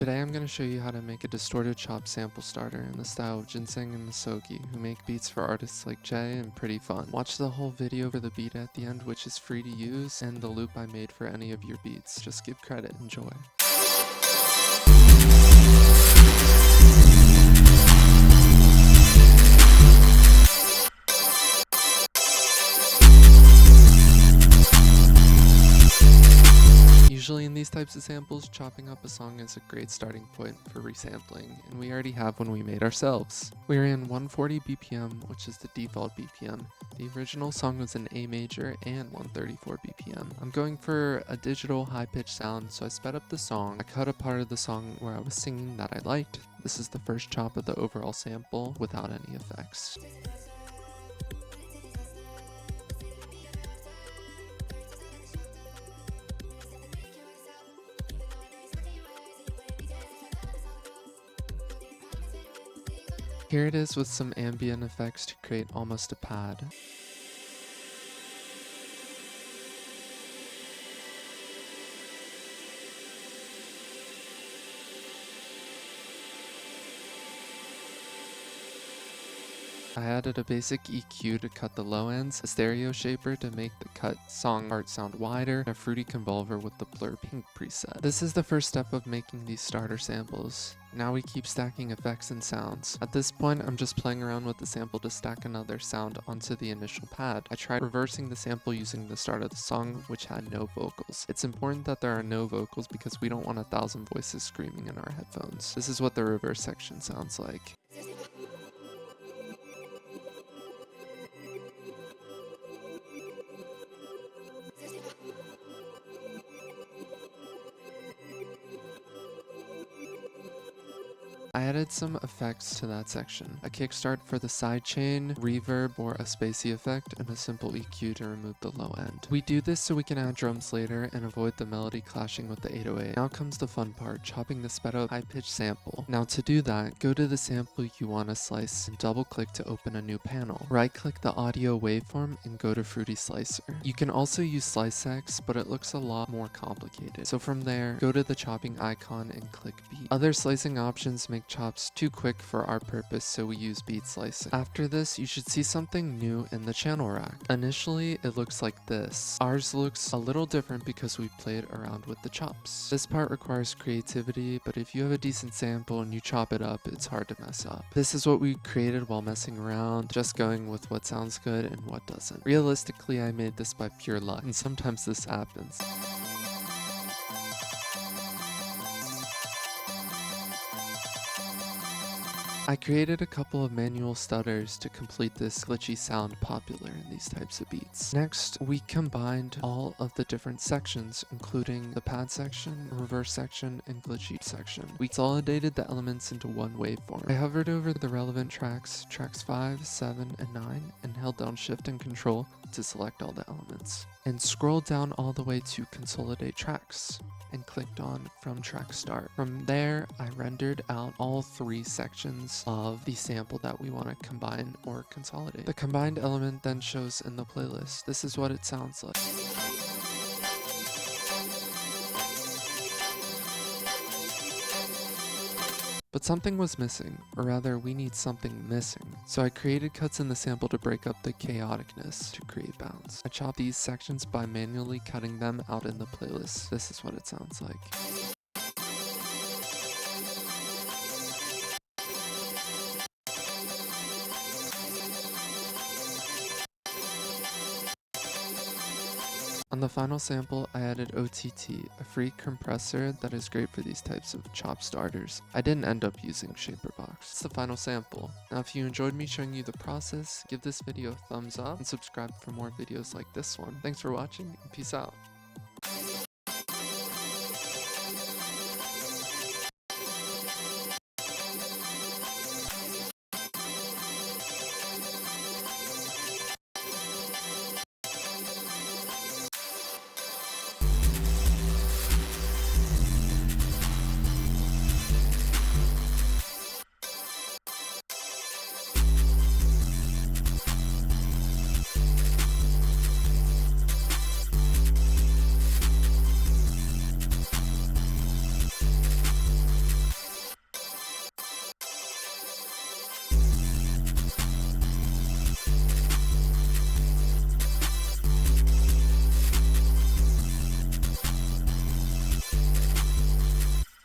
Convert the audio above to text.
Today I'm going to show you how to make a distorted chop sample starter in the style of Ginseng and Misogi, who make beats for artists like Jay and pretty fun. Watch the whole video for the beat at the end, which is free to use, and the loop I made for any of your beats. Just give credit. Enjoy. Usually in these types of samples, chopping up a song is a great starting point for resampling, and we already have one we made ourselves. We're in 140 BPM, which is the default BPM. The original song was in A major and 134 BPM. I'm going for a digital high-pitched sound, so I sped up the song. I cut a part of the song where I was singing that I liked. This is the first chop of the overall sample without any effects. Here it is with some ambient effects to create almost a pad. I added a basic EQ to cut the low ends, a stereo shaper to make the cut song part sound wider, and a fruity convolver with the blur pink preset. This is the first step of making these starter samples. Now we keep stacking effects and sounds. At this point, I'm just playing around with the sample to stack another sound onto the initial pad. I tried reversing the sample using the start of the song, which had no vocals. It's important that there are no vocals because we don't want 1,000 voices screaming in our headphones. This is what the reverse section sounds like. I added some effects to that section. A kickstart for the sidechain, reverb or a spacey effect, and a simple EQ to remove the low end. We do this so we can add drums later and avoid the melody clashing with the 808. Now comes the fun part, chopping the sped up high-pitched sample. Now to do that, go to the sample you want to slice and double click to open a new panel. Right click the audio waveform and go to Fruity Slicer. You can also use SliceX, but it looks a lot more complicated. So from there, go to the chopping icon and click beat. Other slicing options make chops too quick for our purpose, so we use beat slicing. After this, you should see something new in the channel rack. Initially, it looks like this. Ours looks a little different because we played around with the chops. This part requires creativity, but if you have a decent sample and you chop it up, it's hard to mess up. This is what we created while messing around, just going with what sounds good and what doesn't. Realistically, I made this by pure luck, and sometimes this happens. I created a couple of manual stutters to complete this glitchy sound popular in these types of beats. Next, we combined all of the different sections, including the pad section, reverse section, and glitchy section. We consolidated the elements into one waveform. I hovered over the relevant tracks 5, 7, and 9, and held down Shift and Control to select all the elements. And scrolled down all the way to consolidate tracks, and clicked on from track start. From there, I rendered out all 3 sections of the sample that we want to combine or consolidate. The combined element then shows in the playlist. This is what it sounds like. But something was missing, or rather we need something missing. So I created cuts in the sample to break up the chaoticness to create bounce. I chopped these sections by manually cutting them out in the playlist. This is what it sounds like. On the final sample, I added OTT, a free compressor that is great for these types of chop starters. I didn't end up using Shaperbox. It's the final sample. Now if you enjoyed me showing you the process, give this video a thumbs up and subscribe for more videos like this one. Thanks for watching and peace out.